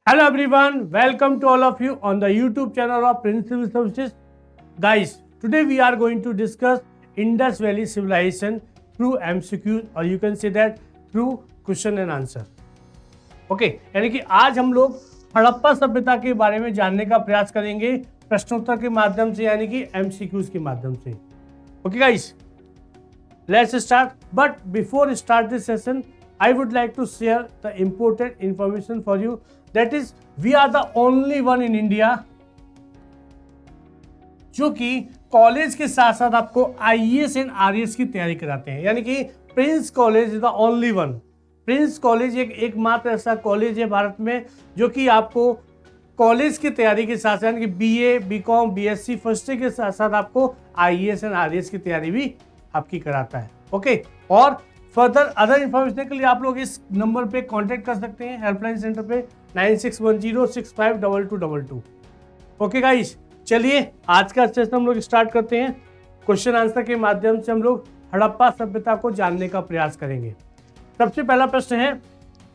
Hello everyone, welcome to all of you on the YouTube channel of Prince Civil Services. Guys, today we are going to discuss Indus Valley Civilization through MCQ or you can say that through question and answer. Okay, यानी कि आज हम लोग हड़प्पा सभ्यता के बारे में जानने का प्रयास करेंगे प्रश्नोत्तर के माध्यम से यानी कि MCQs के माध्यम से. Okay guys, let's start. But before start this session, I would like to share the important information for you. That is, we are the only one in India जो कि कॉलेज के साथ साथ आपको IAS एंड RAS की तैयारी कराते हैं. यानी कि Prince college is the only one. Prince college एकमात्र ऐसा कॉलेज है भारत में जो कि आपको कॉलेज की तैयारी के साथ यानी कि BA, BCom, BSc first year के साथ साथ आपको IAS एंड RAS की तैयारी भी आपकी कराता है. ओके, और फर्दर अदर इन्फॉर्मेशन के लिए आप लोग इस नंबर पे कांटेक्ट कर सकते हैं हेल्पलाइन सेंटर पे 9610652222. ओके गाइस, चलिए आज का सेशन हम लोग स्टार्ट करते हैं. क्वेश्चन आंसर के माध्यम से हम लोग हड़प्पा सभ्यता को जानने का प्रयास करेंगे. सबसे पहला प्रश्न है,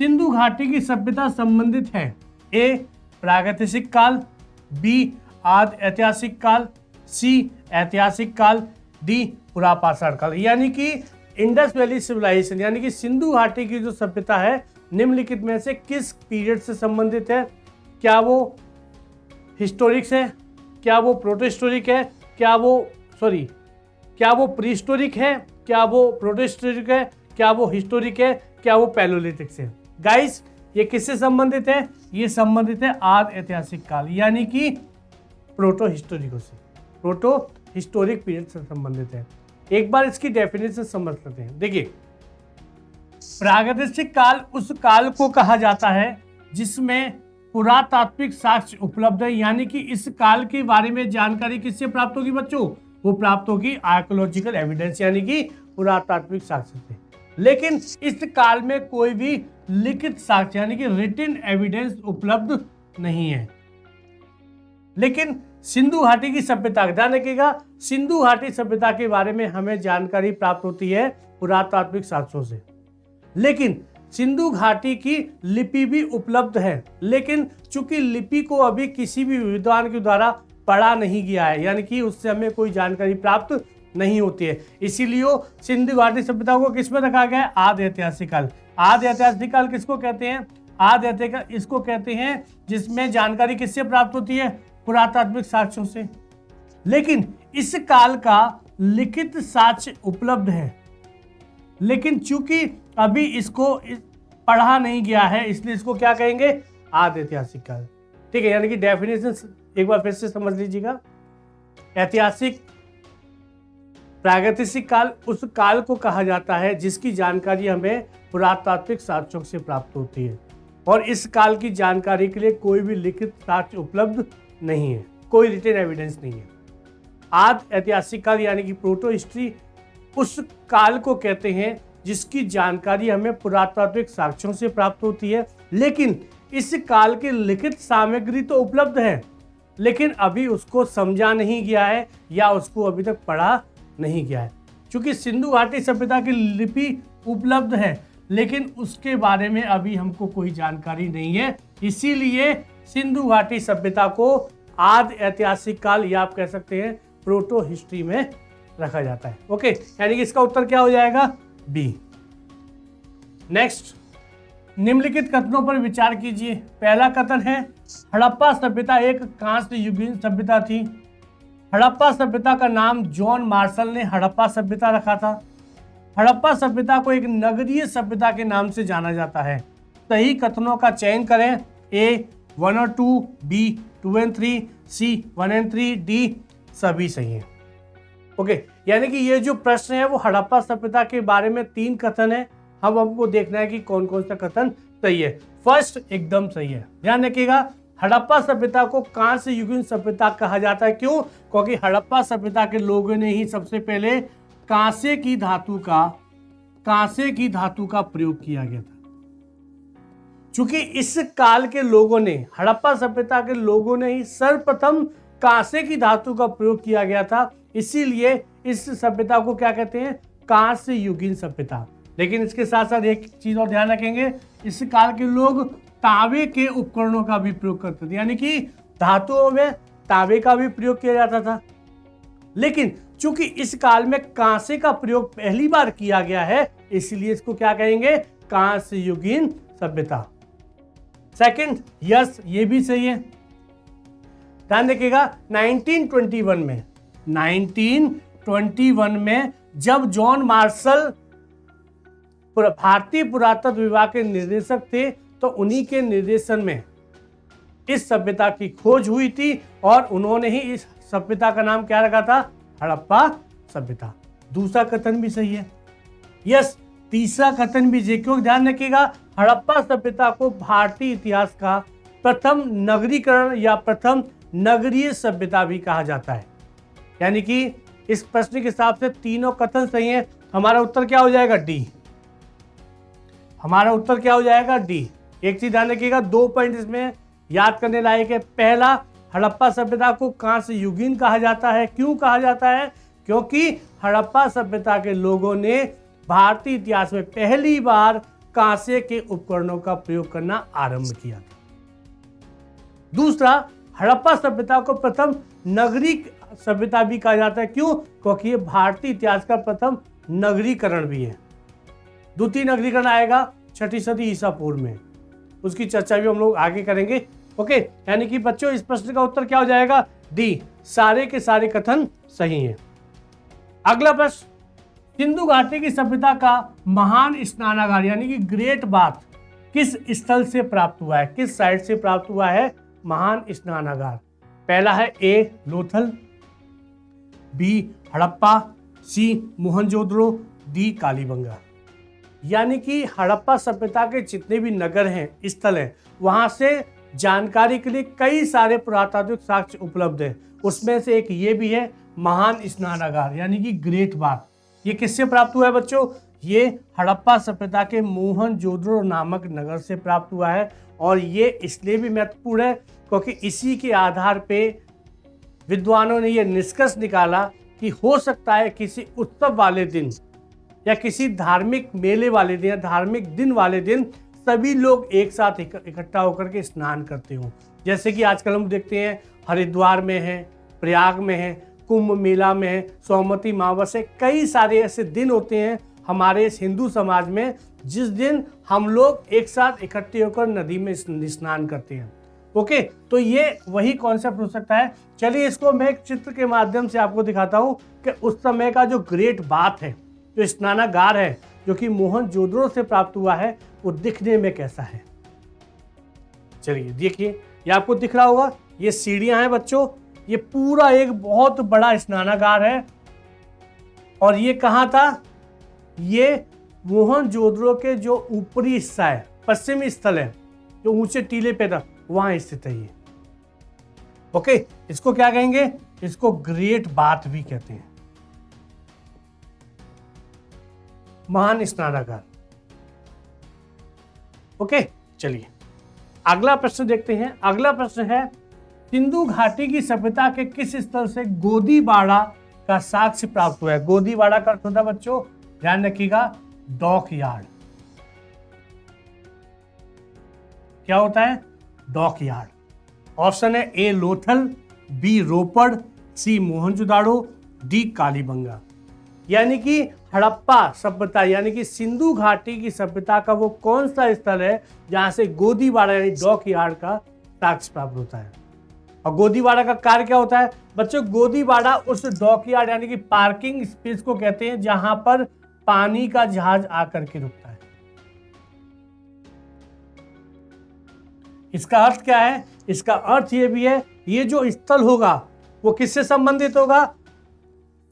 सिंधु घाटी की सभ्यता संबंधित है ए प्रागैतिहासिक काल, बी आदि ऐतिहासिक काल, सी ऐतिहासिक काल, डी पुरापाषाण काल. यानी कि इंडस वैली सिविलाइजेशन यानी कि सिंधु घाटी की जो सभ्यता है निम्नलिखित में से किस पीरियड से संबंधित है? क्या वो हिस्टोरिक्स है, क्या वो प्रोटोहिस्टोरिक है, क्या वो प्रीहिस्टोरिक है, क्या वो प्रोटोहिस्टोरिक है, क्या वो हिस्टोरिक है, क्या वो पैलोलिथिक से? गाइस, ये किससे संबंधित है? ये संबंधित है आदि ऐतिहासिक काल यानी कि प्रोटोहिस्टोरिको से. प्रोटोहिस्टोरिक पीरियड से संबंधित है. एक बार इसकी डेफिनेशन समझ लेते हैं. देखिए, प्रागैतिहासिक काल उस काल को कहा जाता है जिसमें पुरातात्विक साक्ष्य उपलब्ध है. यानी कि इस काल के बारे में जानकारी किससे प्राप्त होगी बच्चों? वो प्राप्त होगी आर्कियोलॉजिकल एविडेंस यानी कि पुरातात्विक साक्ष्य से. लेकिन इस काल में कोई भी लिखित साक्ष्य यानी कि रिटन एविडेंस उपलब्ध नहीं है. लेकिन सिंधु घाटी की सभ्यता, ध्यान रखिएगा, सिंधु घाटी सभ्यता के बारे में हमें जानकारी प्राप्त होती है पुरातात्विक साक्ष्यों से. लेकिन सिंधु घाटी की लिपि भी उपलब्ध है, लेकिन चूंकि लिपि को अभी किसी भी विद्वान के द्वारा पढ़ा नहीं गया है यानी कि उससे हमें कोई जानकारी प्राप्त नहीं होती है. इसीलिए सिंधु घाटी सभ्यता को किसमें रखा गया है? आदि ऐतिहासिक काल. आदि ऐतिहासिक काल किसको कहते हैं? आदि ऐतिहासिक इसको कहते हैं जिसमें जानकारी किससे प्राप्त होती है? पुरातात्विक साक्ष्यों से. लेकिन इस काल का लिखित साक्ष्य उपलब्ध है, लेकिन चूंकि अभी इसको पढ़ा नहीं गया है इसलिए इसको क्या कहेंगे? आदि ऐतिहासिक काल. ठीक है, यानी कि डेफिनेशन एक बार फिर से समझ लीजिएगा. ऐतिहासिक प्रागैतिहासिक काल उस काल को कहा जाता है जिसकी जानकारी हमें पुरातात्विक साक्ष्यों से प्राप्त होती है, और इस काल की जानकारी के लिए कोई भी लिखित साक्ष्य उपलब्ध नहीं है, कोई रिटन एविडेंस नहीं है. आदि ऐतिहासिक काल यानी कि प्रोटो हिस्ट्री उस काल को कहते हैं जिसकी जानकारी हमें पुरातात्विक साक्ष्यों से प्राप्त होती है. लेकिन इस काल की लिखित सामग्री तो उपलब्ध है, लेकिन अभी उसको समझा नहीं गया है या उसको अभी तक पढ़ा नहीं गया है. क्योंकि सिंधु घाटी सभ्यता की लिपि उपलब्ध है, लेकिन उसके बारे में अभी हमको कोई जानकारी नहीं है. इसीलिए सिंधु घाटी सभ्यता को आदि ऐतिहासिक काल या आप कह सकते हैं प्रोटो हिस्ट्री में रखा जाता है. ओके, यानी कि इसका उत्तर क्या हो जाएगा? बी. नेक्स्ट, निम्नलिखित कथनों पर विचार कीजिए. पहला कथन है, हड़प्पा सभ्यता एक कांस्य युगीन सभ्यता थी. हड़प्पा सभ्यता का नाम जॉन मार्शल ने हड़प्पा सभ्यता रखा था. हड़प्पा सभ्यता को एक नगरीय सभ्यता के नाम से जाना जाता है. सही कथनों का चयन करें. ए 1 और 2, बी 2 और 3, सी 1 और 3, डी सभी सही है. ओके, यानी कि ये जो प्रश्न है वो हड़प्पा सभ्यता के बारे में 3 कथन है. हम हमको देखना है कि कौन कौन सा कथन सही है. फर्स्ट एकदम सही है. ध्यान रखिएगा, हड़प्पा सभ्यता को कांस्य युगीन सभ्यता कहा जाता है. क्यों? क्योंकि हड़प्पा सभ्यता के लोगों ने ही सबसे पहले कांसे की धातु का प्रयोग किया गया था. चूंकि इस काल के लोगों ने, हड़प्पा सभ्यता के लोगों ने ही सर्वप्रथम कांसे की धातु का प्रयोग किया गया था, इसीलिए इस सभ्यता को क्या कहते हैं? कांस्य युगीन सभ्यता. लेकिन इसके साथ साथ एक चीज और ध्यान रखेंगे, इस काल के लोग तांबे के उपकरणों का भी प्रयोग करते थे, यानी कि धातुओं में तांबे का भी प्रयोग किया जाता था। लेकिन चूंकि इस काल में कांसे का प्रयोग पहली बार किया गया है, इसलिए इसको क्या कहेंगे, कांस्य युगीन सभ्यता। सेकंड, यस, ये भी सही है। ध्यान रखिएगा 1921 में जब जॉन मार्शल भारतीय पुरातत्व विभाग के निर्देशक थे, तो उन्हीं के निर्देशन में इस सभ्यता की खोज हुई थी और उन्होंने ही इस सभ्यता का नाम क्या रखा था, हड़प्पा सभ्यता। दूसरा कथन भी सही है। यस, तीसरा कथन भी सही। क्यों, ध्यान रखिएगा हड़प्पा सभ्यता को भारतीय इतिहास का प्रथम नगरीकरण या प्रथम नगरीय सभ्यता भी कहा जाता है। यानी कि इस प्रश्न के हिसाब से तीनों कथन सही है। हमारा उत्तर क्या हो जाएगा, डी। हमारा उत्तर क्या हो जाएगा, डी। एक चीज ध्यान रखिएगा, 2 पॉइंट इसमें याद करने लायक है। पहला, हड़प्पा सभ्यता को कांस्य युगीन कहा जाता है। क्यों कहा जाता है, क्योंकि हड़प्पा सभ्यता के लोगों ने भारतीय इतिहास में पहली बार कांसे के उपकरणों का प्रयोग करना आरंभ किया था। दूसरा, हड़प्पा सभ्यता को प्रथम नगरी सभ्यता भी कहा जाता है। क्यों, क्योंकि ये भारतीय इतिहास का प्रथम नगरीकरण भी है। द्वितीय नगरीकरण आएगा 6ठी सदी ईसा पूर्व में, उसकी चर्चा भी हम लोग आगे करेंगे। ओके, यानी कि बच्चों इस प्रश्न का उत्तर क्या हो जाएगा, डी। सारे के सारे कथन सही हैं। अगला प्रश्न, सिंधु घाटी की सभ्यता का महान स्नानागार यानी कि ग्रेट बाथ किस स्थल से प्राप्त हुआ है, किस साइट से प्राप्त हुआ है महान स्नानागार। पहला है A, Lothal, B, Harappa, C, Mohenjodaro, D, Kalibangan. यानी कि हड़प्पा सभ्यता के जितने भी नगर हैं, स्थल हैं, वहां से जानकारी के लिए कई सारे पुरातात्विक साक्ष्य उपलब्ध हैं। उसमें से एक ये भी है महान स्नानागार यानी कि ग्रेट बाथ। ये किससे प्राप्त हुआ है बच्चों, ये हड़प्पा सभ्यता के मोहनजोदड़ो नामक नगर से प्राप्त हुआ है। और ये इसलिए भी महत्वपूर्ण है क्योंकि इसी के आधार पे विद्वानों ने यह निष्कर्ष निकाला कि हो सकता है किसी उत्सव वाले दिन या किसी धार्मिक मेले वाले दिन या धार्मिक दिन वाले दिन सभी लोग एक साथ इकट्ठा होकर के स्नान करते हो। जैसे कि आजकल हम देखते हैं हरिद्वार में है, प्रयाग में है, कुंभ मेला में है, सोमवती अमावस्या, कई सारे ऐसे दिन होते हैं हमारे इस हिंदू समाज में जिस दिन हम लोग एक साथ इकट्ठे होकर नदी में स्नान करते हैं। ओके, तो ये वही कॉन्सेप्ट हो सकता है। चलिए इसको मैं एक चित्र के माध्यम से आपको दिखाता हूँ कि उस समय का जो ग्रेट बाथ है, जो स्नानागार है, जो कि मोहनजोदड़ो से प्राप्त हुआ है, वो दिखने में कैसा है। चलिए देखिए, ये आपको दिख रहा होगा, ये सीढ़ियां हैं बच्चों, ये पूरा एक बहुत बड़ा स्नानागार है। और ये कहाँ था, ये मोहनजोदड़ो के जो ऊपरी हिस्सा है, पश्चिमी स्थल है, जो ऊंचे टीले पे था, वहां स्थित है ये। ओके, इसको क्या कहेंगे, इसको ग्रेट बाथ भी कहते हैं, महान स्नानागार। ओके, चलिए अगला प्रश्न देखते हैं। अगला प्रश्न है, सिंधु घाटी की सभ्यता के किस स्थल से गोदीबाड़ा का साक्ष्य प्राप्त हुआ है। गोदीबाड़ा का अर्थ होता है बच्चों, ध्यान रखिएगा, डॉक यार्ड। क्या होता है, डॉक यार्ड। ऑप्शन है A, Lothal, B, Ropar, C, Mohenjodaro, D, Kalibangan. यानी कि हड़प्पा सभ्यता यानी कि सिंधु घाटी की सभ्यता का वो कौन सा स्थल है जहां से गोदीबाड़ा यानी डॉक यार्ड का साक्ष्य प्राप्त होता है। और गोदीबाड़ा का कार्य क्या होता है बच्चों, गोदीबाड़ा उस डॉक यार्ड यानी कि पार्किंग स्पेस को कहते हैं जहां पर पानी का जहाज आकर के रुकता है। इसका अर्थ क्या है, इसका अर्थ ये भी है, ये जो स्थल होगा वो किससे संबंधित होगा,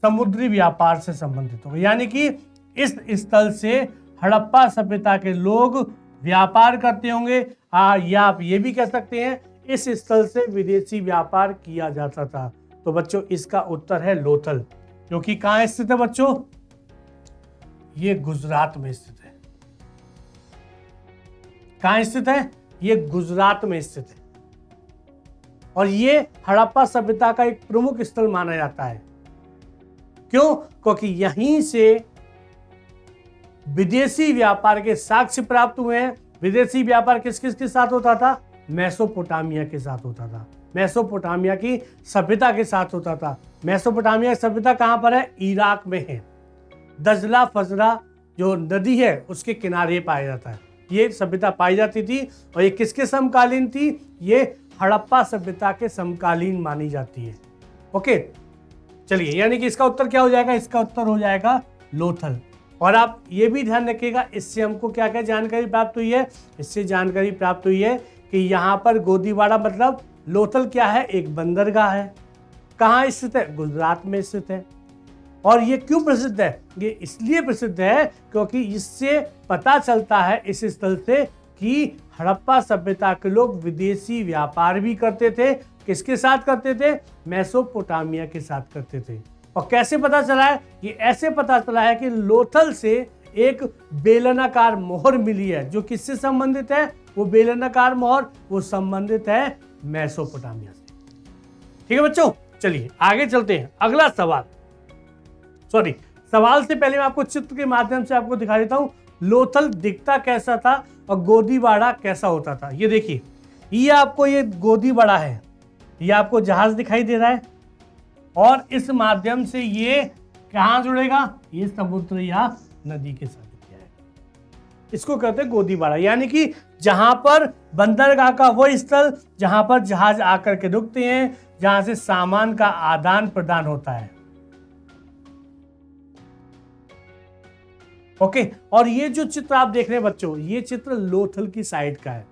समुद्री व्यापार से संबंधित होगा। यानी कि इस स्थल से हड़प्पा सभ्यता के लोग व्यापार करते होंगे। या आप ये भी कह सकते हैं इस स्थल से विदेशी व्यापार किया जाता था। तो बच्चों इसका उत्तर है लोथल, जो कि कहाँ स्थित है बच्चों, ये गुजरात में स्थित है। कहाँ स्थित है, ये गुजरात में स्थित है। और ये हड़प्पा सभ्यता का एक प्रमुख स्थल माना जाता है। क्यों, क्योंकि यहीं से विदेशी व्यापार के साक्ष्य प्राप्त हुए हैं विदेशी व्यापार किस किस के साथ होता था? मेसोपोटामिया के साथ होता था, मेसोपोटामिया की सभ्यता के साथ होता था। मेसोपोटामिया की सभ्यता कहाँ पर है? इराक में है। दजला फजरा जो नदी है उसके किनारे पाया जाता है, ये सभ्यता पाई जाती थी। और ये किसके समकालीन थी? ये हड़प्पा सभ्यता के समकालीन मानी जाती है। ओके, चलिए, यानी कि इसका उत्तर क्या हो जाएगा? इसका उत्तर हो जाएगा लोथल। और आप ये भी ध्यान रखिएगा, इससे हमको क्या क्या जानकारी प्राप्त हुई है? इससे जानकारी प्राप्त हुई है कि यहाँ पर गोदीवाड़ा मतलब लोथल क्या है? एक बंदरगाह है। कहाँ स्थित है? गुजरात में स्थित है। और ये क्यों प्रसिद्ध है? ये इसलिए प्रसिद्ध है क्योंकि इससे पता चलता है इस स्थल से कि हड़प्पा सभ्यता के लोग विदेशी व्यापार भी करते थे। किसके साथ करते थे? मेसोपोटामिया के साथ करते थे। और कैसे पता चला है? ये ऐसे पता चला है कि लोथल से एक बेलनाकार मोहर मिली है। जो किससे संबंधित है? वो बेलनाकार मोहर वो संबंधित है मेसोपोटामिया से। ठीक है बच्चों, चलिए आगे चलते हैं। अगला सवाल, सवाल से पहले मैं आपको चित्र के माध्यम से आपको दिखा देता हूं लोथल दिखता कैसा था और गोदीवाड़ा कैसा होता था। ये देखिए, ये आपको ये गोदीवाड़ा है, ये आपको जहाज दिखाई दे रहा है और इस माध्यम से ये कहां जुड़ेगा? ये समुद्र या नदी के साथ जुड़ेगा। इसको कहते हैं गोदीवाड़ा, यानी कि जहां पर बंदरगाह का वो स्थल जहां पर जहाज आकर के रुकते हैं, जहां से सामान का आदान प्रदान होता है। ओके, और ये जो चित्र आप देख रहे हैं बच्चों, ये चित्र लोथल की साइड का है।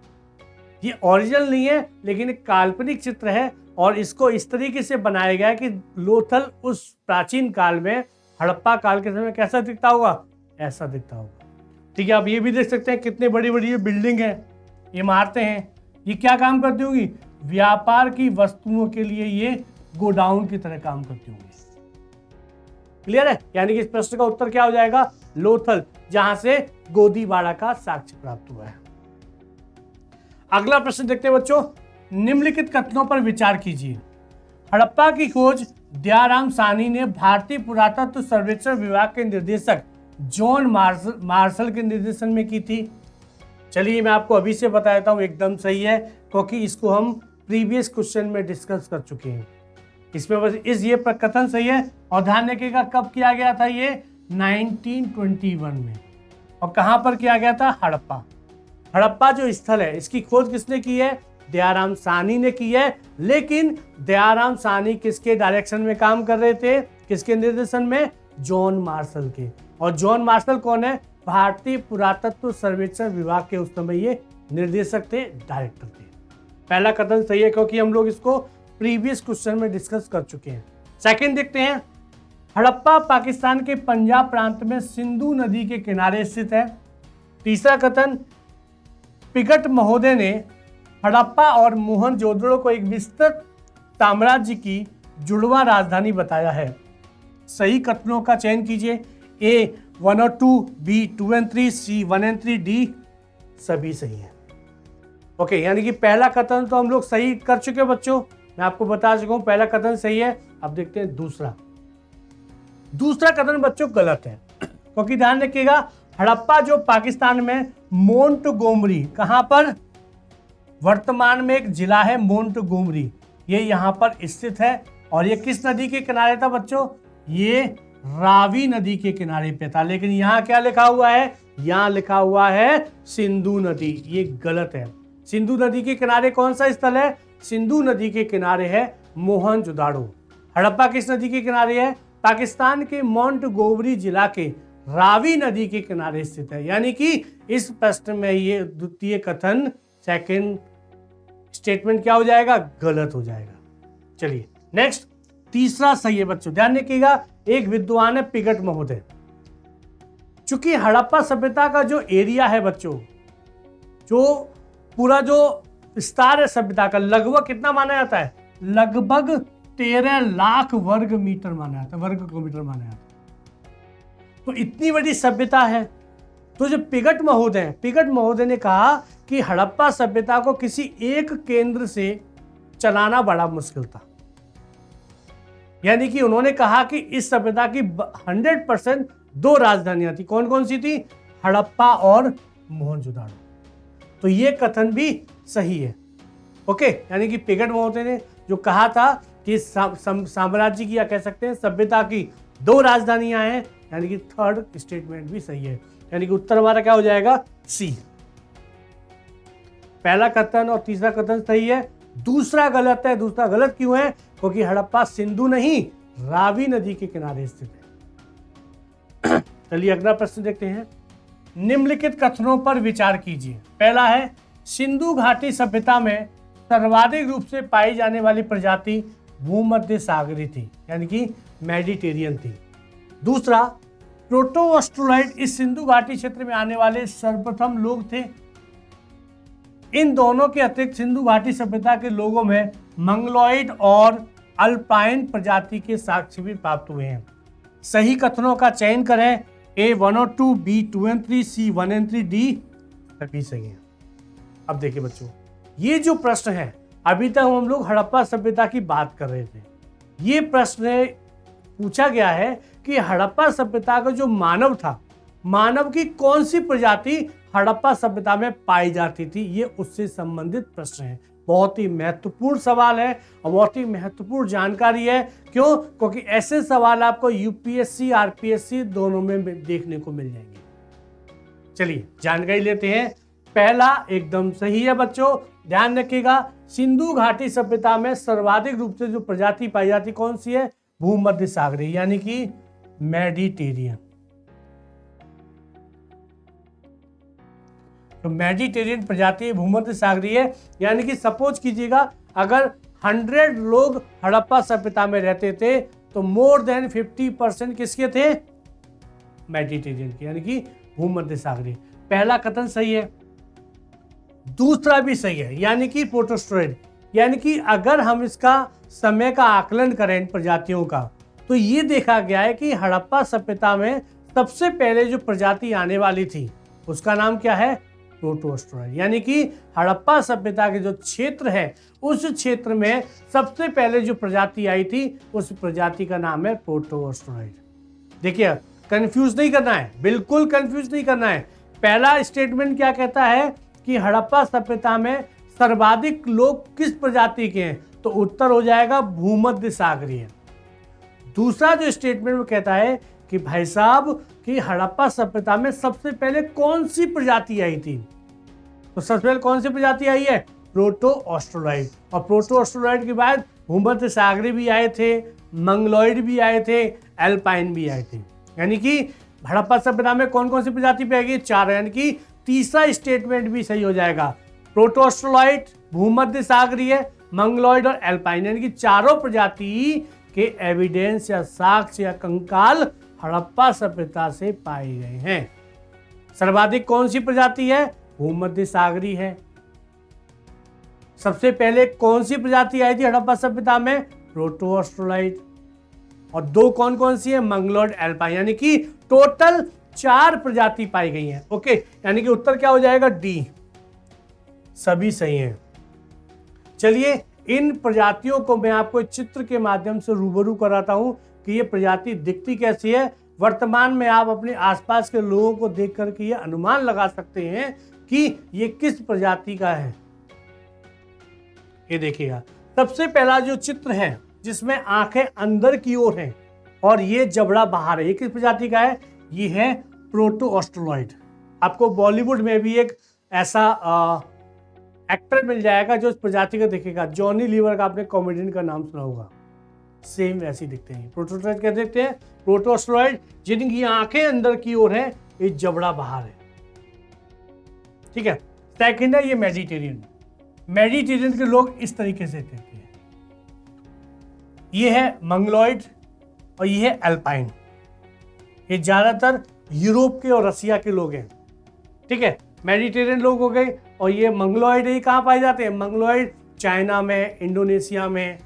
ये ओरिजिनल नहीं है लेकिन एक काल्पनिक चित्र है और इसको इस तरीके से बनाया गया है कि लोथल उस प्राचीन काल में, हड़प्पा काल के समय कैसा दिखता होगा? ऐसा दिखता होगा। ठीक है, आप ये भी देख सकते हैं कितनी बड़ी बड़ी ये बिल्डिंग है, इमारतें हैं। ये क्या काम करती होगी? व्यापार की वस्तुओं के लिए ये गोडाउन की तरह काम करती होंगी। क्लियर है? यानी कि इस प्रश्न का उत्तर क्या हो जाएगा? लोथल, जहां से गोदीवाड़ा का साक्ष्य प्राप्त हुआ है। अगला प्रश्न देखते हैं बच्चों, निम्नलिखित कथनों पर विचार कीजिए। हड़प्पा की खोज दयाराम साहनी ने भारतीय पुरातत्व सर्वेक्षण विभाग के निर्देशक जॉन मार्शल के निर्देशन में की थी। चलिए मैं आपको अभी से बता देता हूं, एकदम सही है क्योंकि इसको हम प्रीवियस क्वेश्चन में डिस्कस कर चुके हैं। इसमें बस ये कथन सही है। और ध्यान रखिएगा कब किया गया था? ये 1921 में। और कहां पर किया गया था? हड़प्पा। हड़प्पा जो स्थल है इसकी खोज किसने की है? दयाराम साहनी ने की है। लेकिन दयाराम साहनी किसके डायरेक्शन में काम कर रहे थे? किसके निर्देशन में? जॉन मार्शल के। और जॉन मार्शल कौन है? भारतीय पुरातत्व सर्वेक्षण विभाग के उस समय ये निर्देशक थे, डायरेक्टर थे। पहला कथन सही है क्योंकि हम लोग इसको प्रीवियस क्वेश्चन में डिस्कस कर चुके हैं। सेकंड देखते हैं, हड़प्पा पाकिस्तान के पंजाब प्रांत में सिंधु नदी के किनारे स्थित है। तीसरा कथन, पिगट महोदय ने हड़प्पा और मोहनजोदड़ो को एक विस्तृत साम्राज्य की जुड़वा राजधानी बताया है। सही कथनों का चयन कीजिए। ए 1 और 2, बी 2 और 3, सी 1 और 3, डी सभी सही है। ओके, यानी कि पहला कथन तो हम लोग सही कर चुके हैं बच्चों, मैं आपको बता चुका हूं पहला कथन सही है। अब देखते हैं दूसरा कथन बच्चों गलत है क्योंकि ध्यान रखिएगा हड़प्पा जो पाकिस्तान में मोंटगोमरी, कहां पर? वर्तमान में एक जिला है मोंटगोमरी, ये यहां पर स्थित है। और ये किस नदी के किनारे था बच्चों? ये रावी नदी के किनारे पे था। लेकिन यहां क्या लिखा हुआ है? यहां लिखा हुआ है सिंधु नदी, ये गलत है। सिंधु नदी के किनारे कौन सा स्थल है? सिंधु नदी के किनारे है मोहनजोदाड़ो। हड़प्पा किस नदी के किनारे है? पाकिस्तान के मोंटगोमरी जिला के रावी नदी के किनारे स्थित है। यानी कि इस प्रश्न में ये द्वितीय कथन, सेकंड स्टेटमेंट क्या हो जाएगा? गलत हो जाएगा। चलिए नेक्स्ट, तीसरा सही है बच्चों। ध्यान रखिएगा, एक विद्वान है पिगट महोदय। चूंकि हड़प्पा सभ्यता का जो एरिया है बच्चों, जो पूरा जो विस्तार है सभ्यता का, लगभग कितना माना जाता है? लगभग 13 लाख वर्ग मीटर माना जाता है, वर्ग किलोमीटर माना जाता है। तो इतनी बड़ी सभ्यता है। तो जो पिगट महोदय ने कहा कि हड़प्पा सभ्यता को किसी एक केंद्र से चलाना बड़ा मुश्किल था। यानी कि उन्होंने कहा कि इस सभ्यता की 100% 2 राजधानियां थी। कौन कौन सी थी? हड़प्पा और मोहनजोदाड़ो। तो ये कथन भी सही है। ओके, यानी कि पिगट मोहते ने जो कहा था कि साम्राज्य की या कह सकते हैं सभ्यता की 2 राजधानियां हैं, यानी कि थर्ड स्टेटमेंट भी सही है। यानी कि उत्तर हमारा क्या हो जाएगा, सी। पहला कथन और तीसरा कथन सही है, दूसरा गलत है। दूसरा गलत क्यों है? क्योंकि हड़प्पा सिंधु नहीं रावी नदी के किनारे स्थित है। चलिए अगला प्रश्न देखते हैं। निम्नलिखित कथनों पर विचार कीजिए। पहला है, सिंधु घाटी सभ्यता में सर्वाधिक रूप से पाई जाने वाली प्रजाति भूमध्य सागरी थी, यानी कि मेडिटेरियन थी। दूसरा, प्रोटो ऑस्ट्रोलाइड इस सिंधु घाटी क्षेत्र में आने वाले सर्वप्रथम लोग थे। इन दोनों के अतिरिक्त सिंधु घाटी सभ्यता के लोगों में मंगलोइड और अल्पाइन प्रजाति के साक्ष्य भी प्राप्त हुए हैं। सही कथनों का चयन करें। A 1 और 2, B 2 और 3, C 1 और 3, D सभी सही है। अब देखिए बच्चों, ये जो प्रश्न है, अभी तक हम लोग हड़प्पा सभ्यता की बात कर रहे थे। ये प्रश्न पूछा गया है कि हड़प्पा सभ्यता का जो मानव था, मानव की कौन सी प्रजाति हड़प्पा सभ्यता में पाई जाती थी, ये उससे संबंधित प्रश्न है। बहुत ही महत्वपूर्ण सवाल है और बहुत ही महत्वपूर्ण जानकारी है। क्यों? क्योंकि ऐसे सवाल आपको यूपीएससी आरपीएससी दोनों में देखने को मिल जाएंगे। चलिए जानकारी लेते हैं। पहला एकदम सही है बच्चों, ध्यान रखिएगा। सिंधु घाटी सभ्यता में सर्वाधिक रूप से जो प्रजाति पाई जाती कौन सी है? भूमध्य सागरीय, यानी कि मेडिटेरियन। तो मेडिटेरियन प्रजाति भूमध्य सागरीय है, यानी कि सपोज कीजिएगा अगर 100 लोग हड़प्पा सभ्यता में रहते थे तो मोर देन 50% किसके थे? मेडिटेरियन के, यानी कि भूमध्य सागरीय। पहला कथन सही है। दूसरा भी सही है, यानी कि प्रोटोस्टोराइड, यानी कि अगर हम इसका समय का आकलन करें इन प्रजातियों का, तो ये देखा गया है कि हड़प्पा सभ्यता में सबसे पहले जो प्रजाति आने वाली थी उसका नाम क्या है? प्रोटोस्टोराइड। यानी कि हड़प्पा सभ्यता के जो क्षेत्र है उस क्षेत्र में सबसे पहले जो प्रजाति आई थी उस प्रजाति का नाम है प्रोटोस्टोराइड। देखिए कंफ्यूज नहीं करना है, बिल्कुल कंफ्यूज नहीं करना है। पहला स्टेटमेंट क्या कहता है कि हड़प्पा सभ्यता में सर्वाधिक लोग किस प्रजाति के हैं, तो उत्तर हो जाएगा भूमध्य सागरीय। दूसरा जो स्टेटमेंट वो कहता है कि भाई साहब कि हड़प्पा सभ्यता में सबसे पहले कौन सी प्रजाति आई थी, तो सबसे पहले कौन सी प्रजाति आई है? प्रोटो ऑस्ट्रोलाइड। और प्रोटो ऑस्ट्रोलाइड के बाद भूमध्य सागरीय भी आए थे, मंगलोइड भी आए थे, एल्पाइन भी आए थे। यानी कि हड़प्पा सभ्यता में कौन कौन सी प्रजाति पाएगी? 4, यानी कि तीसरा स्टेटमेंट भी सही हो जाएगा। प्रोटो ऑस्ट्रोलाइड, भूमध्य सागरीय, मंगलोइड और एल्पाइन, यानी कि चारों प्रजाति के एविडेंस या साक्ष्य या कंकाल हड़प्पा सभ्यता से पाए गए हैं। सर्वाधिक कौन सी प्रजाति है? भूमध्य सागरीय है। सबसे पहले कौन सी प्रजाति आई थी हड़प्पा सभ्यता में? प्रोटो ऑस्ट्रोलाइड। और 2 कौन कौन सी है? मंगलोइड, एल्पाइन, यानी कि टोटल 4 प्रजाति पाई गई हैं। ओके, यानी कि उत्तर क्या हो जाएगा? डी, सभी सही हैं। चलिए इन प्रजातियों को मैं आपको चित्र के माध्यम से रूबरू कराता हूं कि ये प्रजाति दिखती कैसी है। वर्तमान में आप अपने आसपास के लोगों को देख करके ये अनुमान लगा सकते हैं कि ये किस प्रजाति का है। ये देखिएगा, सबसे पहला जो चित्र है जिसमें आंखें अंदर की ओर हैं और ये जबड़ा बाहर है, ये किस प्रजाति का है? ये है प्रोटो ऑस्ट्रोलाइड। आपको बॉलीवुड में भी एक ऐसा एक्टर मिल जाएगा जो इस प्रजाति का दिखेगा। जॉनी लीवर का आपने कॉमेडियन का नाम सुना होगा, सेम वैसे दिखते हैं। प्रोटोस्टोराइड क्या देखते हैं? प्रोटोस्टोराइड जिनकी आंखें अंदर की ओर है, ये जबड़ा बाहर है। ठीक है। सेकंड है ये मेडिटेरियन। मेडिटेरियन के लोग इस तरीके से देखते हैं। ये है मंगलोइड और ये है एल्पाइन। ये ज्यादातर यूरोप के और रसिया के लोग हैं। ठीक है, मेडिटेरियन लोग हो गए। और ये मंगलोइड, ये कहाँ पाए जाते हैं? मंगलोइड चाइना में, इंडोनेशिया में,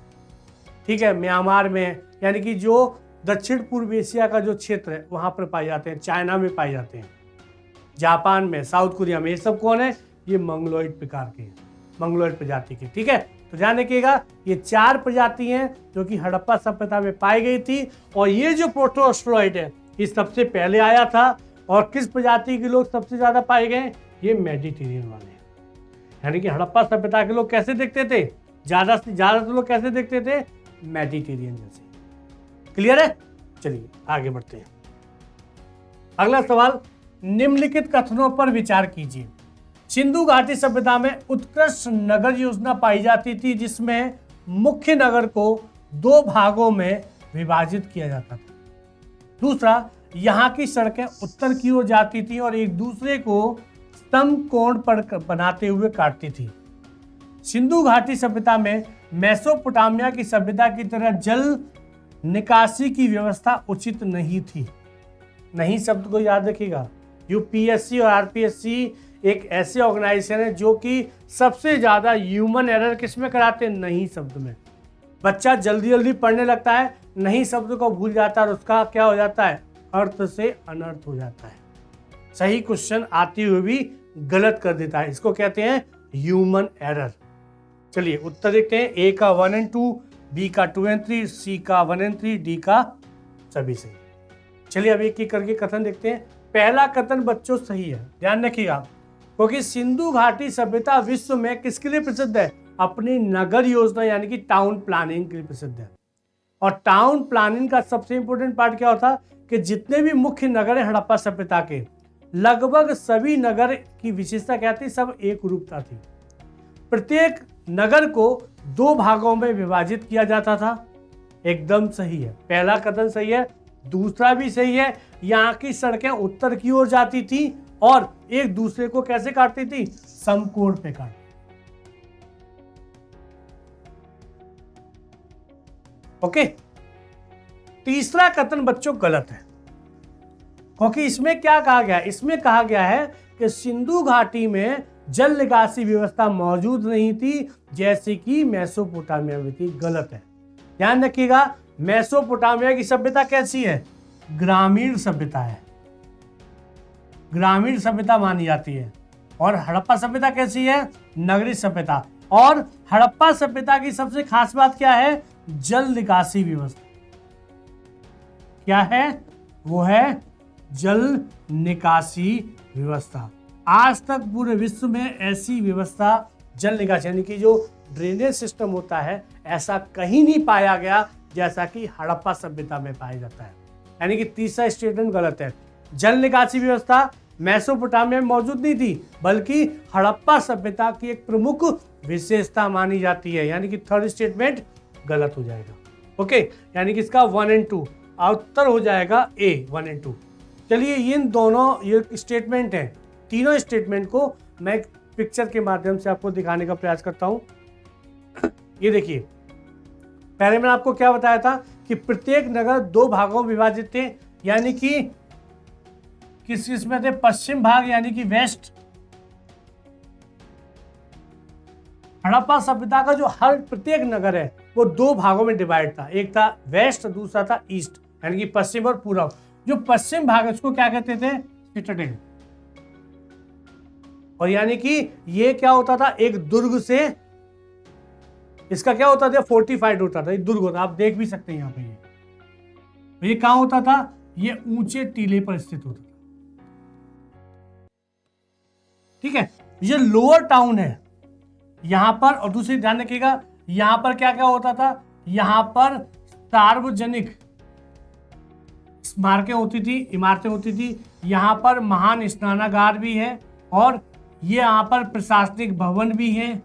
ठीक है, म्यांमार में, यानी कि जो दक्षिण पूर्व एशिया का जो क्षेत्र है वहां पर पाए जाते हैं। चाइना में पाए जाते हैं, जापान में, साउथ कोरिया में। ये सब कौन है? ये मंगलोइड प्रकार के, मंगलोइड प्रजाति के। ठीक है, तो ध्यान रखिएगा ये 4 प्रजाति हैं जो कि हड़प्पा सभ्यता में पाई गई थी। और ये जो प्रोटोस्टोराइड है ये सबसे पहले आया था। और किस प्रजाति के लोग सबसे ज्यादा पाए गए? ये मेडिटेरियन वाले। यानी कि हड़प्पा सभ्यता के लोग कैसे दिखते थे, ज्यादा से ज्यादा लोग कैसे दिखते थे, मेडिटेरियन जैसे। क्लियर है? चलिए आगे बढ़ते हैं। अगला सवाल, निम्नलिखित कथनों पर विचार कीजिए। सिंधु घाटी सभ्यता में उत्कृष्ट नगर योजना पाई जाती थी जिसमें मुख्य नगर को 2 भागों में विभाजित किया जाता था। दूसरा, यहाँ की सड़कें उत्तर की ओर जाती थी और एक दूसरे को समकोण पर बनाते हुए काटती थी। सिंधु घाटी सभ्यता में मेसोपोटामिया की सभ्यता की तरह जल निकासी की व्यवस्था उचित नहीं थी। नहीं शब्द को याद रखिएगा। यूपीएससी और आरपीएससी एक ऐसे ऑर्गेनाइजेशन है जो कि सबसे ज्यादा ह्यूमन एरर किसमें कराते हैं, नहीं शब्द में। बच्चा जल्दी जल्दी पढ़ने लगता है, नहीं शब्द को भूल जाता है और उसका क्या हो जाता है, अर्थ से अनर्थ हो जाता है। सही क्वेश्चन आते हुए भी गलत कर देता है। इसको कहते हैं ह्यूमन एरर। चलिए उत्तर देखते हैं। ए का 1 और 2, बी का 2 और 3, सी का 1 और 3, डी का सभी सही। चलिए अब एक एक करके कथन देखते हैं। पहला कथन बच्चों सही है, ध्यान रखिएगा, क्योंकि सिंधु घाटी सभ्यता विश्व में किसके लिए प्रसिद्ध है, अपनी नगर योजना यानी कि टाउन प्लानिंग के लिए प्रसिद्ध है। और टाउन प्लानिंग का सबसे इंपॉर्टेंट पार्ट क्या होता कि जितने भी मुख्य नगर है हड़प्पा सभ्यता के, लगभग सभी नगर की विशेषता क्या थी, सब एक रूपता थी। प्रत्येक नगर को 2 भागों में विभाजित किया जाता था। एकदम सही है, पहला कथन सही है। दूसरा भी सही है, यहाँ की सड़कें उत्तर की ओर जाती थी और एक दूसरे को कैसे काटती थी, समकोण पे काटती। ओके, तीसरा कथन बच्चों गलत है, क्योंकि इसमें क्या कहा गया है, इसमें कहा गया है कि सिंधु घाटी में जल निकासी व्यवस्था मौजूद नहीं थी जैसे कि मेसोपोटामिया में थी। गलत है, ध्यान रखिएगा। मेसोपोटामिया की सभ्यता कैसी है, ग्रामीण सभ्यता है, ग्रामीण सभ्यता मानी जाती है। और हड़प्पा सभ्यता कैसी है, नगरीय सभ्यता। और हड़प्पा सभ्यता की सबसे खास बात क्या है, जल निकासी व्यवस्था। क्या है, वो है जल निकासी व्यवस्था। आज तक पूरे विश्व में ऐसी व्यवस्था, जल निकासी यानी कि जो ड्रेनेज सिस्टम होता है, ऐसा कहीं नहीं पाया गया जैसा कि हड़प्पा सभ्यता में पाया जाता है। यानी कि तीसरा स्टेटमेंट गलत है। जल निकासी व्यवस्था मेसोपोटामिया में मौजूद नहीं थी, बल्कि हड़प्पा सभ्यता की एक प्रमुख विशेषता मानी जाती है। यानी कि थर्ड स्टेटमेंट गलत हो जाएगा। ओके, यानी कि इसका 1 और 2 उत्तर हो जाएगा ए, 1 और 2। चलिए इन दोनों ये स्टेटमेंट हैं, तीनों स्टेटमेंट को मैं एक पिक्चर के माध्यम से आपको दिखाने का प्रयास करता हूं। ये देखिए, पहले मैंने आपको क्या बताया था कि प्रत्येक नगर 2 भागों में विभाजित थे, यानी कि किस में थे, पश्चिम भाग यानी कि वेस्ट। हड़प्पा सभ्यता का जो हर प्रत्येक नगर है वो 2 भागों में डिवाइड था, एक था वेस्ट, दूसरा था ईस्ट, यानी कि पश्चिम और पूर्व। जो पश्चिम भाग है उसको क्या कहते थे, सिटाडेल। और यानी कि ये क्या होता था, एक दुर्ग से, इसका क्या होता था, फोर्टिफाइड होता था, ये दुर्ग होता, आप देख भी सकते हैं यहाँ पे। ये कहाँ होता था, ये ऊंचे टीले पर स्थित होता था। ठीक है, ये लोअर टाउन है यहां पर। और दूसरी ध्यान रखिएगा, यहां पर क्या क्या होता था, यहां पर सार्वजनिक स्मारकें होती थी, इमारतें होती थी। यहां पर महान स्नानागार भी है और ये यहां पर प्रशासनिक भवन भी है।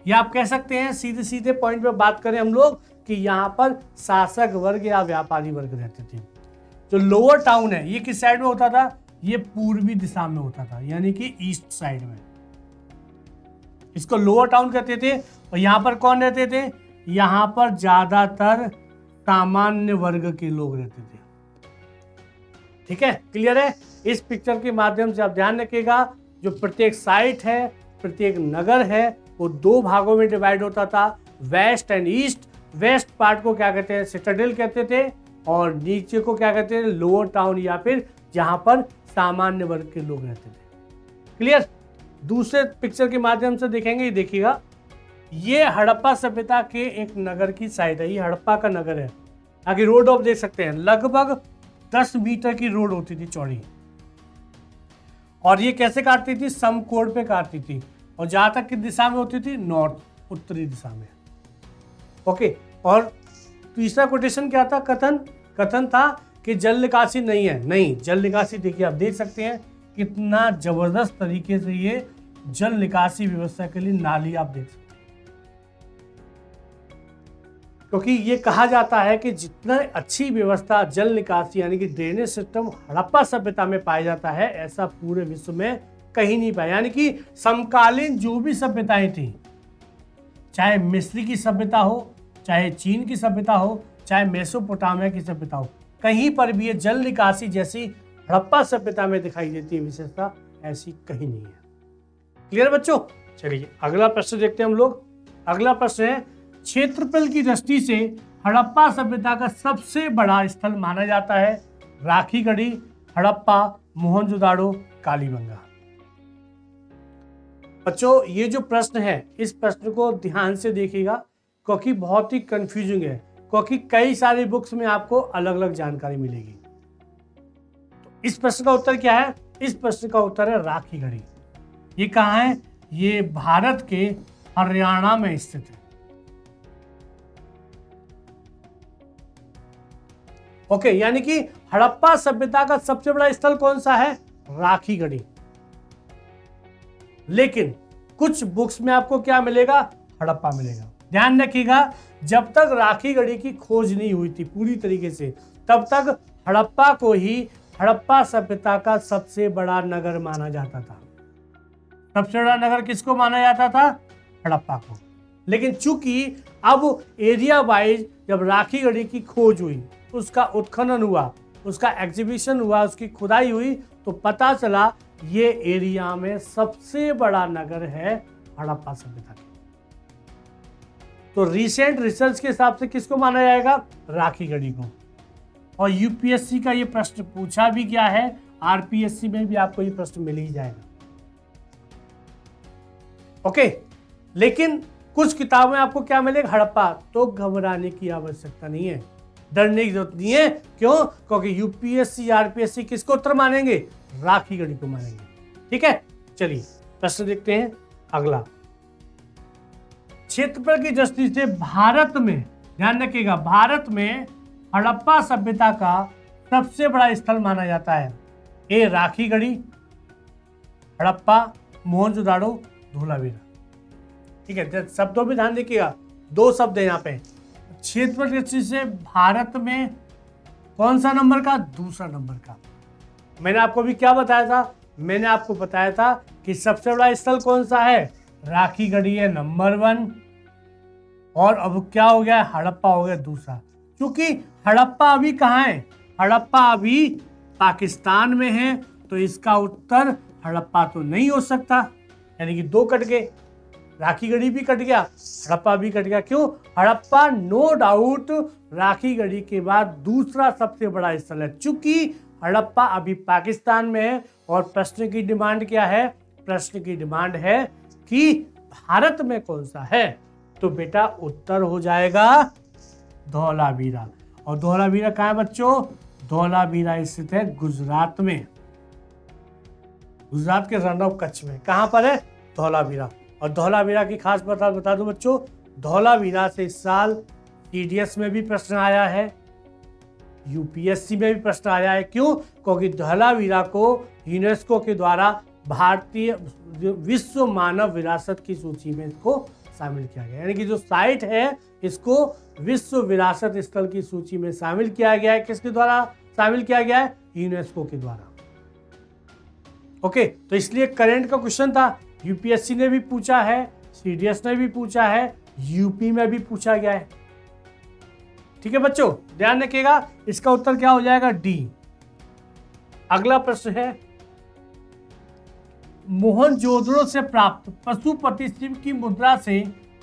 या आप कह सकते हैं सीधे सीधे पॉइंट पे बात करें हम लोग कि यहां पर शासक वर्ग या व्यापारी वर्ग रहते थे। जो लोअर टाउन है ये किस साइड में होता था, ये पूर्वी दिशा में होता था, यानी कि ईस्ट साइड में। इसको लोअर टाउन कहते थे। और यहां पर कौन रहते थे, यहां पर ज्यादातर सामान्य वर्ग के लोग रहते थे। ठीक है, क्लियर है। इस पिक्चर के माध्यम से आप ध्यान रखिएगा, जो प्रत्येक साइट है, प्रत्येक नगर है, वो 2 भागों में डिवाइड होता था, west and east. West part को क्या कहते हैं, सिटाडेल कहते थे, और नीचे को क्या कहते हैं, लोअर टाउन, या फिर जहां पर सामान्य वर्ग के लोग रहते थे। क्लियर। दूसरे पिक्चर के माध्यम से देखेंगे, ये देखिएगा, ये हड़प्पा सभ्यता के एक नगर की साइड है, ये हड़प्पा का नगर है। आगे रोड आप देख सकते हैं, लगभग 10 मीटर की रोड होती थी चौड़ी। और ये कैसे काटती थी, समकोण पे काटती थी, और जहां तक किस दिशा में होती थी, नॉर्थ, उत्तरी दिशा में। ओके, और तीसरा कोटेशन क्या था, कथन था कि जल निकासी नहीं है। नहीं, जल निकासी देखिए आप देख सकते हैं कितना जबरदस्त तरीके से ये जल निकासी व्यवस्था के लिए नाली आप देख सकते हैं, क्योंकि ये कहा जाता है कि जितना अच्छी व्यवस्था जल निकासी यानी कि ड्रेनेज सिस्टम हड़प्पा सभ्यता में पाया जाता है, ऐसा पूरे विश्व में कहीं नहीं पाया। यानी कि समकालीन जो भी सभ्यताएं थी, चाहे मिस्र की सभ्यता हो, चाहे चीन की सभ्यता हो, चाहे मेसोपोटामिया की सभ्यता हो, कहीं पर भी ये जल निकासी जैसी हड़प्पा सभ्यता में दिखाई देती है विशेषता, ऐसी कहीं नहीं है। क्लियर बच्चों? चलिए अगला प्रश्न देखते हैं हम लोग। अगला प्रश्न है, क्षेत्रफल की दृष्टि से हड़प्पा सभ्यता का सबसे बड़ा स्थल माना जाता है राखी गढ़ी, हड़प्पा, मोहनजोदाड़ो, कालीबंगा। बच्चों ये जो प्रश्न है, इस प्रश्न को ध्यान से देखिएगा क्योंकि बहुत ही कंफ्यूजिंग है, क्योंकि कई सारी बुक्स में आपको अलग अलग जानकारी मिलेगी। तो इस प्रश्न का उत्तर क्या है? इस प्रश्न का उत्तर है राखी गढ़ी। ये कहाँ है? ये भारत के हरियाणा में स्थित है। ओके, यानी कि हड़प्पा सभ्यता का सबसे बड़ा स्थल कौन सा है? राखी गढ़ी। लेकिन कुछ बुक्स में आपको क्या मिलेगा? हड़प्पा मिलेगा। ध्यान रखिएगा, जब तक राखी गढ़ी की खोज नहीं हुई थी पूरी तरीके से, तब तक हड़प्पा को ही हड़प्पा सभ्यता का सबसे बड़ा नगर माना जाता था। सबसे बड़ा नगर किसको माना जाता था? हड़प्पा को। लेकिन चूंकि अब एरिया वाइज जब राखी गढ़ी की खोज हुई, उसका उत्खनन हुआ, उसका एग्जीबिशन हुआ, उसकी खुदाई हुई, तो पता चला ये एरिया में सबसे बड़ा नगर है हड़प्पा सभ्यता का। तो रिसेंट रिसर्च के हिसाब से किसको माना जाएगा? राखी गढ़ी को। और यूपीएससी का ये प्रश्न पूछा भी गया है, आरपीएससी में भी आपको ये प्रश्न मिल ही जाएगा। ओके, लेकिन कुछ किताबों में आपको क्या मिलेगा? हड़प्पा। तो घबराने की आवश्यकता नहीं है, डरने की जरूरत नहीं है। क्यों? क्योंकि यूपीएससी आरपीएससी किसको उत्तर मानेंगे? राखी गढ़ी को मानेंगे। ठीक है, चलिए प्रश्न देखते हैं अगला। क्षेत्रफल की दृष्टि से भारत में, ध्यान रखिएगा, भारत में हड़प्पा सभ्यता का सबसे बड़ा स्थल माना जाता है ए राखी गढ़ी, हड़प्पा, मोहनजोदाड़ो, धोलावीरा। ठीक है, शब्दों में ध्यान देखिएगा, दो शब्द है यहाँ पे। क्षेत्रफल की दृष्टि से भारत में कौन सा नंबर का? दूसरा नंबर का। मैंने आपको भी क्या बताया था? मैंने आपको बताया था कि सबसे बड़ा स्थल कौन सा है? राखी गढ़ी है नंबर 1, और अब क्या हो गया? हड़प्पा हो गया दूसरा। क्योंकि हड़प्पा अभी कहाँ है? हड़प्पा अभी पाकिस्तान में है, तो इसका उत्तर हड़प्पा तो नहीं हो सकता, यानी कि 2 कट गए। राखी गढ़ी भी कट गया, हड़प्पा भी कट गया। क्यों? हड़प्पा नो डाउट राखी गढ़ी के बाद दूसरा सबसे बड़ा स्थल है। चूंकि हड़प्पा अभी पाकिस्तान में है, और प्रश्न की डिमांड क्या है? प्रश्न की डिमांड है कि भारत में कौन सा है? तो बेटा उत्तर हो जाएगा धौलावीरा। और धौलावीरा कहाँ है बच्चों? धौलावीरा स्थित है गुजरात में, गुजरात के रण ऑफ कच्छ में। कहाँ पर है? धौलावीरा। और धौलावीरा की खास बात बता दूं बच्चों, धौलावीरा से इस साल टीडीएस में भी प्रश्न आया है, यूपीएससी में भी प्रश्न आया है। क्यों? क्योंकि धौलावीरा को यूनेस्को के द्वारा भारतीय विश्व मानव विरासत की सूची में इसको शामिल किया गया, यानी कि जो साइट है इसको विश्व विरासत स्थल की सूची में शामिल किया गया है। किसके द्वारा शामिल किया गया है? यूनेस्को के द्वारा। ओके, तो इसलिए करंट का क्वेश्चन था, यूपीएससी ने भी पूछा है, सीडीएस ने भी पूछा है, यूपी में भी पूछा गया है। ठीक है बच्चों, ध्यान रखिएगा, इसका उत्तर क्या हो जाएगा? डी। अगला प्रश्न है, मोहनजोदड़ो से प्राप्त पशुपति शिव की मुद्रा से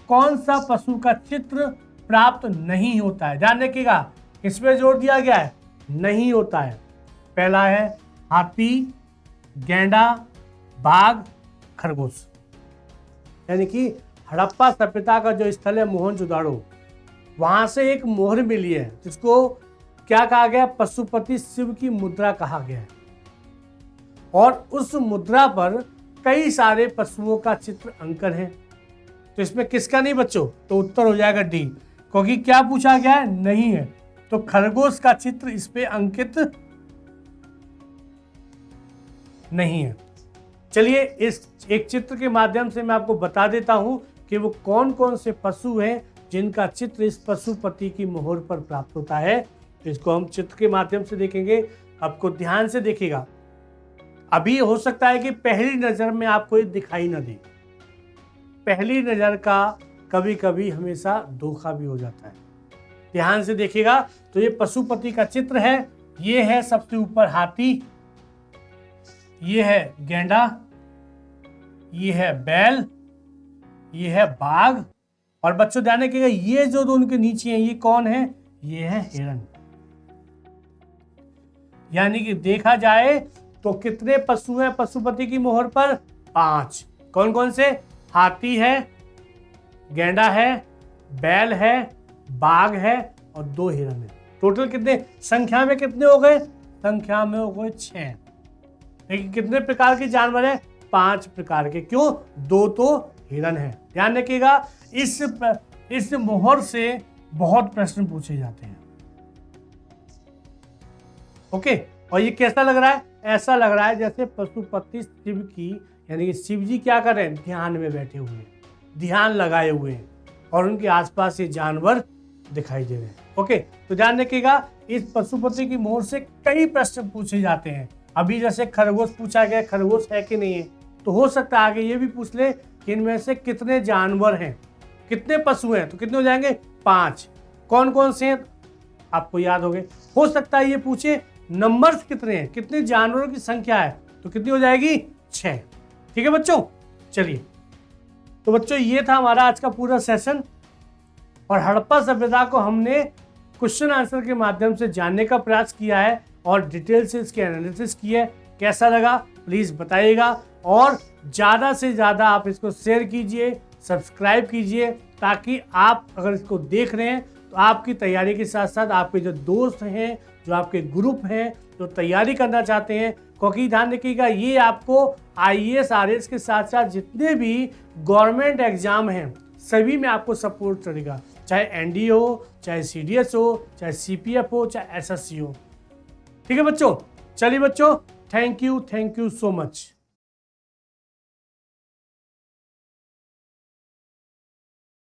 कौन सा पशु का चित्र प्राप्त नहीं होता है? ध्यान रखिएगा, इसमें जोर दिया गया है, नहीं होता है। पहला है हाथी, गैंडा, बाघ, खरगोश। यानी कि हड़प्पा सभ्यता का जो स्थल है मोहनजोदाड़ो, वहां से एक मोहर मिली है जिसको क्या कहा गया? पशुपति शिव की मुद्रा कहा गया है। और उस मुद्रा पर कई सारे पशुओं का चित्र अंकन है। तो इसमें किसका नहीं बच्चों? तो उत्तर हो जाएगा डी, क्योंकि क्या पूछा गया है? नहीं है। तो खरगोश का चित्र इस पे अंकित नहीं है। चलिए इस एक चित्र के माध्यम से मैं आपको बता देता हूं कि वो कौन कौन से पशु हैं जिनका चित्र इस पशुपति की मोहर पर प्राप्त होता है। तो इसको हम चित्र के माध्यम से देखेंगे। आपको ध्यान से देखिएगा। अभी हो सकता है कि पहली नजर में आपको ये दिखाई ना दे। पहली नजर का कभी कभी हमेशा धोखा भी हो जाता है। ध्यान से देखिएगा। तो ये पशुपति का चित्र है। ये है सबसे ऊपर हाथी, ये है गैंडा, ये है बैल, ये है बाघ, और बच्चों ध्यान रखिएगा ये जो दोनों के नीचे हैं ये कौन है? ये है हिरण। यानी कि देखा जाए तो कितने पशु हैं पशुपति की मोहर पर? 5। कौन कौन से? हाथी है, गैंडा है, बैल है, बाघ है और 2 हिरण है। टोटल कितने? संख्या में कितने हो गए? संख्या में हो गए 6। लेकिन कितने प्रकार के जानवर हैं? 5 प्रकार के। क्यों? 2 तो हिरण है। ध्यान रखिएगा इस मोहर से बहुत प्रश्न पूछे जाते हैं। ओके, और ये कैसा लग रहा है? ऐसा लग रहा है जैसे पशुपति शिव की, यानी कि शिव जी क्या कर रहे हैं? ध्यान में बैठे हुए हैं, ध्यान लगाए हुए हैं, और उनके आसपास ये जानवर दिखाई दे रहे हैं। ओके, तो ध्यान रखिएगा इस पशुपति की मोहर से कई प्रश्न पूछे जाते हैं। अभी जैसे खरगोश पूछा गया, खरगोश है कि नहीं है, तो हो सकता है आगे ये भी पूछ ले कि इनमें से कितने जानवर हैं, कितने पशु हैं, तो कितने हो जाएंगे? 5। कौन कौन से हैं आपको याद हो गए। हो सकता है ये पूछे नंबर्स कितने हैं, कितने जानवरों की संख्या है, तो कितनी हो जाएगी? 6। ठीक है बच्चों, चलिए। तो बच्चों ये था हमारा आज का पूरा सेशन, और हड़प्पा सभ्यता को हमने क्वेश्चन आंसर के माध्यम से जानने का प्रयास किया है और डिटेल से इसके एनालिसिस किया है। कैसा लगा प्लीज बताइएगा, और ज़्यादा से ज़्यादा आप इसको शेयर कीजिए, सब्सक्राइब कीजिए, ताकि आप अगर इसको देख रहे हैं तो आपकी तैयारी के साथ साथ आपके जो दोस्त हैं, जो आपके ग्रुप हैं, जो तैयारी करना चाहते हैं, क्योंकि ध्यान रखिएगा ये आपको IAS RAS के साथ साथ जितने भी गवर्नमेंट एग्जाम हैं सभी में आपको सपोर्ट करेगा, चाहे NDA हो, चाहे CDS हो, चाहे CPF हो, चाहे SSC हो। ठीक है बच्चों, चलिए बच्चों, थैंक यू सो मच।